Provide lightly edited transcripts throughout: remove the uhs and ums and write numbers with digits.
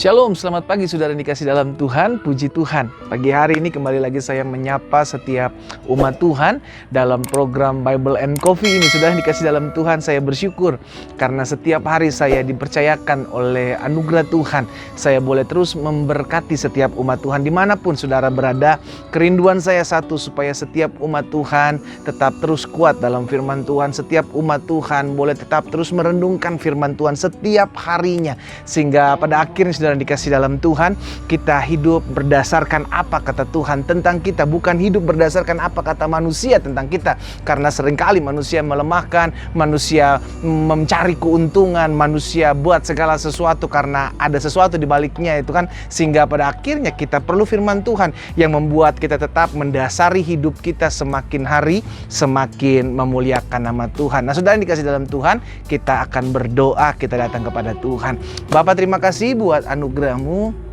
Shalom, selamat pagi saudara yang dikasih dalam Tuhan, puji Tuhan. Pagi hari ini kembali lagi saya menyapa setiap umat Tuhan dalam program Bible and Coffee ini. Saudara yang dikasih dalam Tuhan, saya bersyukur karena setiap hari saya dipercayakan oleh anugerah Tuhan. Saya boleh terus memberkati setiap umat Tuhan dimanapun saudara berada. Kerinduan saya satu, supaya setiap umat Tuhan tetap terus kuat dalam firman Tuhan. Setiap umat Tuhan boleh tetap terus merendungkan firman Tuhan setiap harinya, sehingga pada akhirnya saudara dikasih dalam Tuhan, kita hidup berdasarkan apa kata Tuhan tentang kita, bukan hidup berdasarkan apa kata manusia tentang kita. Karena seringkali manusia melemahkan, manusia mencari keuntungan, manusia buat segala sesuatu karena ada sesuatu di baliknya itu kan, sehingga pada akhirnya kita perlu firman Tuhan yang membuat kita tetap mendasari hidup kita semakin hari semakin memuliakan nama Tuhan. Nah, saudara yang dikasih dalam Tuhan, kita akan berdoa, kita datang kepada Tuhan. Bapa, terima kasih buat anugerah-Mu.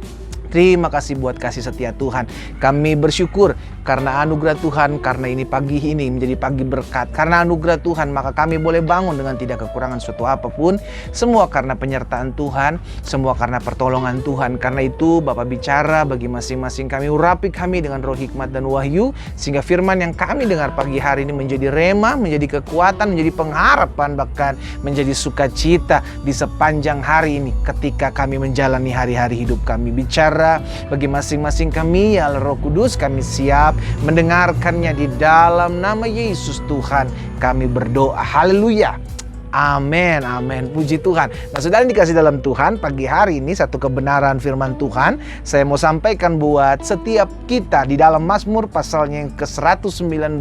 Terima kasih buat kasih setia Tuhan. Kami bersyukur karena anugerah Tuhan, karena ini pagi ini menjadi pagi berkat. Karena anugerah Tuhan, maka kami boleh bangun dengan tidak kekurangan suatu apapun. Semua karena penyertaan Tuhan, semua karena pertolongan Tuhan. Karena itu Bapak bicara bagi masing-masing kami, urapi kami dengan roh hikmat dan wahyu, sehingga firman yang kami dengar pagi hari ini menjadi rema, menjadi kekuatan, menjadi pengharapan, bahkan menjadi sukacita di sepanjang hari ini ketika kami menjalani hari-hari hidup kami. Bicara bagi masing-masing kami, ya Allah Roh Kudus, kami siap mendengarkannya di dalam nama Yesus Tuhan kami berdoa. Haleluya. Amin, amin. Puji Tuhan. Nah, saudara yang dikasih dalam Tuhan, pagi hari ini satu kebenaran firman Tuhan saya mau sampaikan buat setiap kita di dalam Mazmur pasalnya yang ke-119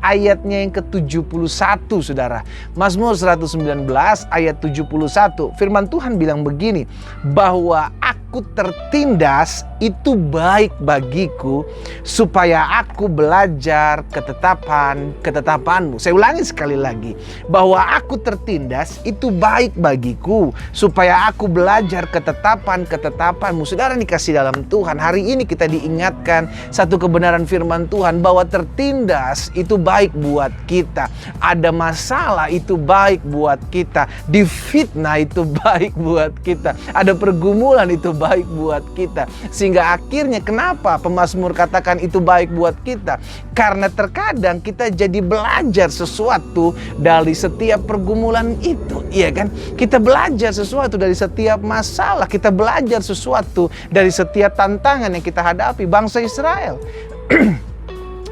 ayatnya yang ke-71, saudara. Mazmur 119 ayat 71. Firman Tuhan bilang begini, bahwa aku tertindas itu baik bagiku, supaya aku belajar ketetapan-ketetapanmu. Saya ulangi sekali lagi, bahwa aku tertindas itu baik bagiku, supaya aku belajar ketetapan-ketetapanmu. Saudara yang dikasih dalam Tuhan, hari ini kita diingatkan satu kebenaran firman Tuhan, bahwa tertindas itu baik buat kita. Ada masalah itu baik buat kita. Difitnah itu baik buat kita. Ada pergumulan itu baik buat kita. Sehingga akhirnya kenapa pemazmur katakan itu baik buat kita? Karena terkadang kita jadi belajar sesuatu dari setiap pergumulan itu, iya kan? Kita belajar sesuatu dari setiap masalah, kita belajar sesuatu dari setiap tantangan yang kita hadapi. Bangsa Israel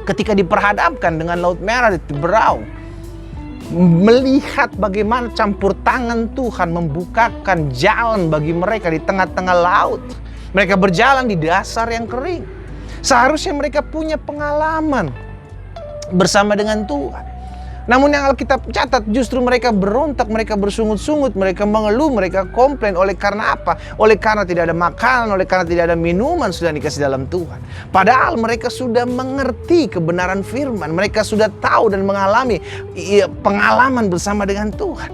ketika diperhadapkan dengan Laut Merah di Teberau, melihat bagaimana campur tangan Tuhan membukakan jalan bagi mereka di tengah-tengah laut. Mereka berjalan di dasar yang kering. Seharusnya mereka punya pengalaman bersama dengan Tuhan. Namun yang Alkitab catat, justru mereka berontak, mereka bersungut-sungut, mereka mengeluh, mereka komplain. Oleh karena apa? Oleh karena tidak ada makanan, oleh karena tidak ada minuman sudah dikasih dalam Tuhan. Padahal mereka sudah mengerti kebenaran firman. Mereka sudah tahu dan mengalami pengalaman bersama dengan Tuhan.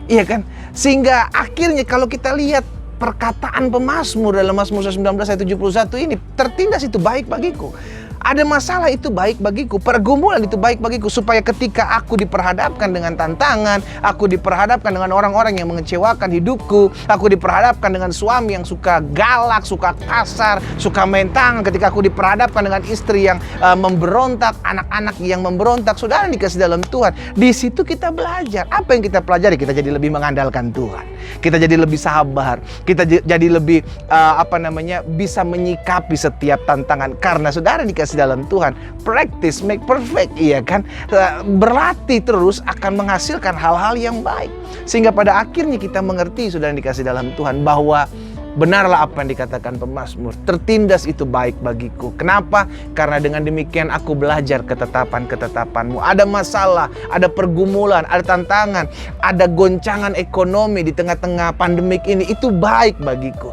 Iya kan? Sehingga akhirnya kalau kita lihat perkataan pemazmur dalam Mazmur 19 ayat 71 ini, tertindas itu baik bagiku. Ada masalah itu baik bagiku, pergumulan itu baik bagiku, supaya ketika aku diperhadapkan dengan tantangan, aku diperhadapkan dengan orang-orang yang mengecewakan hidupku, aku diperhadapkan dengan suami yang suka galak, suka kasar, suka main tangan, ketika aku diperhadapkan dengan istri yang memberontak, anak-anak yang memberontak, saudara yang dikasih dalam Tuhan, di situ kita belajar. Apa yang kita pelajari? Kita jadi lebih mengandalkan Tuhan, kita jadi lebih sabar, kita jadi lebih bisa menyikapi setiap tantangan. Karena saudara dikasih dalam Tuhan, practice make perfect, iya kan? Berlatih terus akan menghasilkan hal-hal yang baik, sehingga pada akhirnya kita mengerti, saudara yang dikasih dalam Tuhan, bahwa benarlah apa yang dikatakan pemazmur, tertindas itu baik bagiku. Kenapa? Karena dengan demikian aku belajar ketetapan-ketetapanmu. Ada masalah, ada pergumulan, ada tantangan, ada goncangan ekonomi di tengah-tengah pandemik ini, itu baik bagiku.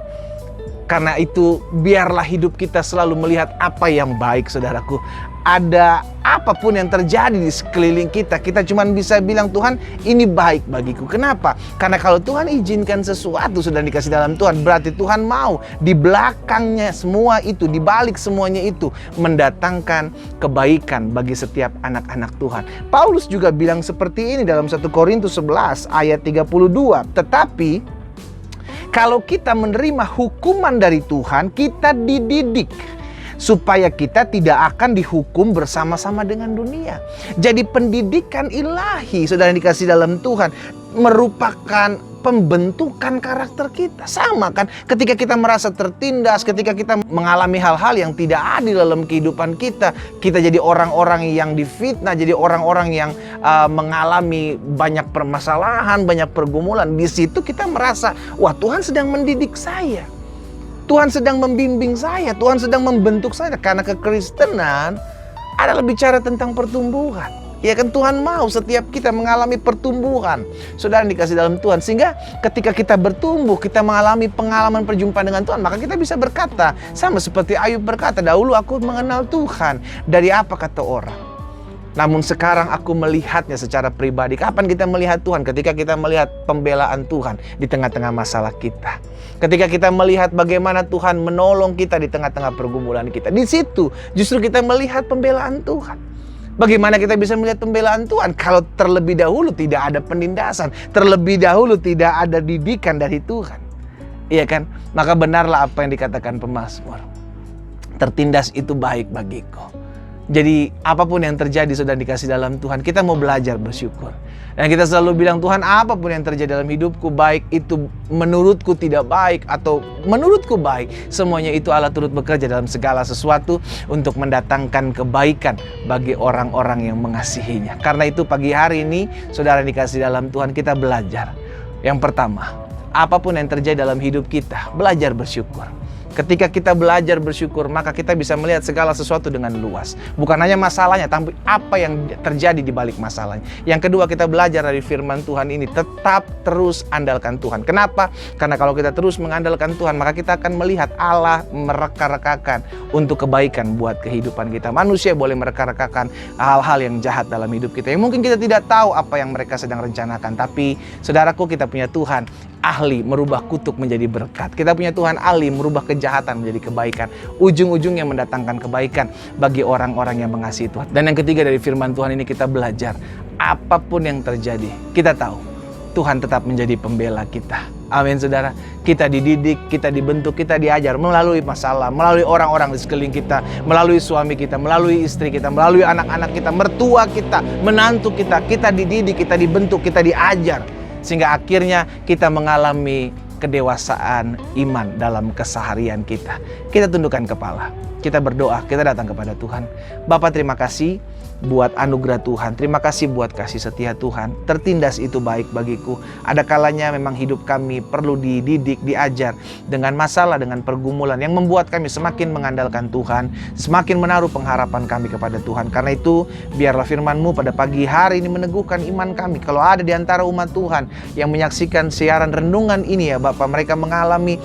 Karena itu biarlah hidup kita selalu melihat apa yang baik, saudaraku. Ada apapun yang terjadi di sekeliling kita, kita cuma bisa bilang, Tuhan ini baik bagiku. Kenapa? Karena kalau Tuhan izinkan sesuatu sudah dikasih dalam Tuhan, berarti Tuhan mau di belakangnya semua itu, di balik semuanya itu, mendatangkan kebaikan bagi setiap anak-anak Tuhan. Paulus juga bilang seperti ini dalam 1 Korintus 11 ayat 32. Tetapi Kalau kita menerima hukuman dari Tuhan, kita dididik supaya kita tidak akan dihukum bersama-sama dengan dunia. Jadi pendidikan ilahi, saudara yang dikasih dalam Tuhan, merupakan pembentukan karakter kita. Sama kan, ketika kita merasa tertindas, ketika kita mengalami hal-hal yang tidak adil dalam kehidupan kita, kita jadi orang-orang yang difitnah, jadi orang-orang yang mengalami banyak permasalahan, banyak pergumulan. Di situ kita merasa, wah, Tuhan sedang mendidik saya, Tuhan sedang membimbing saya, Tuhan sedang membentuk saya. Karena kekristenan adalah bicara tentang pertumbuhan. Ya kan, Tuhan mau setiap kita mengalami pertumbuhan, saudara yang dikasih dalam Tuhan. Sehingga ketika kita bertumbuh, kita mengalami pengalaman perjumpaan dengan Tuhan, maka kita bisa berkata, sama seperti Ayub berkata, dahulu aku mengenal Tuhan dari apa kata orang, namun sekarang aku melihatnya secara pribadi. Kapan kita melihat Tuhan? Ketika kita melihat pembelaan Tuhan di tengah-tengah masalah kita. Ketika kita melihat bagaimana Tuhan menolong kita di tengah-tengah pergumulan kita. Di situ justru kita melihat pembelaan Tuhan. Bagaimana kita bisa melihat pembelaan Tuhan? Kalau terlebih dahulu tidak ada penindasan, terlebih dahulu tidak ada didikan dari Tuhan, iya kan? Maka benarlah apa yang dikatakan pemazmur, tertindas itu baik bagiku. Jadi apapun yang terjadi, saudara dikasih dalam Tuhan, kita mau belajar bersyukur. Dan kita selalu bilang, Tuhan, apapun yang terjadi dalam hidupku, baik itu menurutku tidak baik atau menurutku baik, semuanya itu Allah turut bekerja dalam segala sesuatu untuk mendatangkan kebaikan bagi orang-orang yang mengasihinya. Karena itu pagi hari ini, saudara dikasih dalam Tuhan, kita belajar. Yang pertama, apapun yang terjadi dalam hidup kita, belajar bersyukur. Ketika kita belajar bersyukur, maka kita bisa melihat segala sesuatu dengan luas. Bukan hanya masalahnya, tapi apa yang terjadi di balik masalahnya. Yang kedua, kita belajar dari firman Tuhan ini, tetap terus andalkan Tuhan. Kenapa? Karena kalau kita terus mengandalkan Tuhan, maka kita akan melihat Allah mereka-rekakan untuk kebaikan buat kehidupan kita. Manusia boleh mereka-rekakan hal-hal yang jahat dalam hidup kita, yang mungkin kita tidak tahu apa yang mereka sedang rencanakan. Tapi saudaraku, kita punya Tuhan ahli merubah kutuk menjadi berkat. Kita punya Tuhan ahli merubah kejahatan menjadi kebaikan. Ujung-ujungnya mendatangkan kebaikan bagi orang-orang yang mengasihi Tuhan. Dan yang ketiga, dari firman Tuhan ini kita belajar, apapun yang terjadi, kita tahu Tuhan tetap menjadi pembela kita. Amin, saudara. Kita dididik, kita dibentuk, kita diajar melalui masalah, melalui orang-orang di sekeliling kita, melalui suami kita, melalui istri kita, melalui anak-anak kita, mertua kita, menantu kita. Kita dididik, kita dibentuk, kita diajar, sehingga akhirnya kita mengalami kedewasaan iman dalam keseharian kita. Kita tundukkan kepala, kita berdoa, kita datang kepada Tuhan. Bapa, terima kasih buat anugerah Tuhan. Terima kasih buat kasih setia Tuhan. Tertindas itu baik bagiku. Ada kalanya memang hidup kami perlu dididik, diajar dengan masalah, dengan pergumulan yang membuat kami semakin mengandalkan Tuhan, semakin menaruh pengharapan kami kepada Tuhan. Karena itu, biarlah firman-Mu pada pagi hari ini meneguhkan iman kami. Kalau ada di antara umat Tuhan yang menyaksikan siaran renungan ini, ya Bapak, mereka mengalami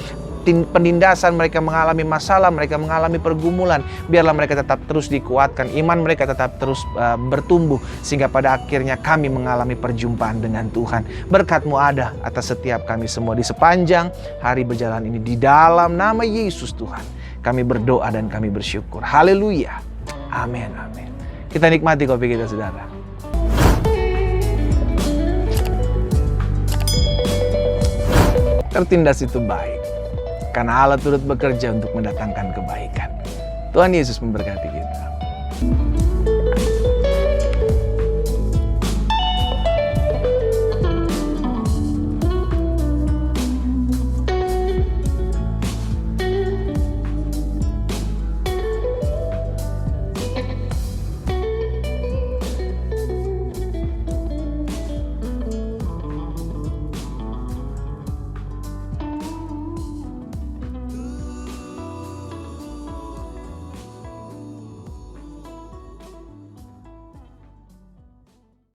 penindasan, mereka mengalami masalah, mereka mengalami pergumulan, biarlah mereka tetap terus dikuatkan, iman mereka tetap terus bertumbuh, sehingga pada akhirnya kami mengalami perjumpaan dengan Tuhan. Berkat-Mu ada atas setiap kami semua di sepanjang hari berjalan ini, di dalam nama Yesus Tuhan kami berdoa dan kami bersyukur. Haleluya, amin, amin. Kita nikmati kopi kita, saudara. Tertindas itu baik, karena Allah turut bekerja untuk mendatangkan kebaikan. Tuhan Yesus memberkati kita.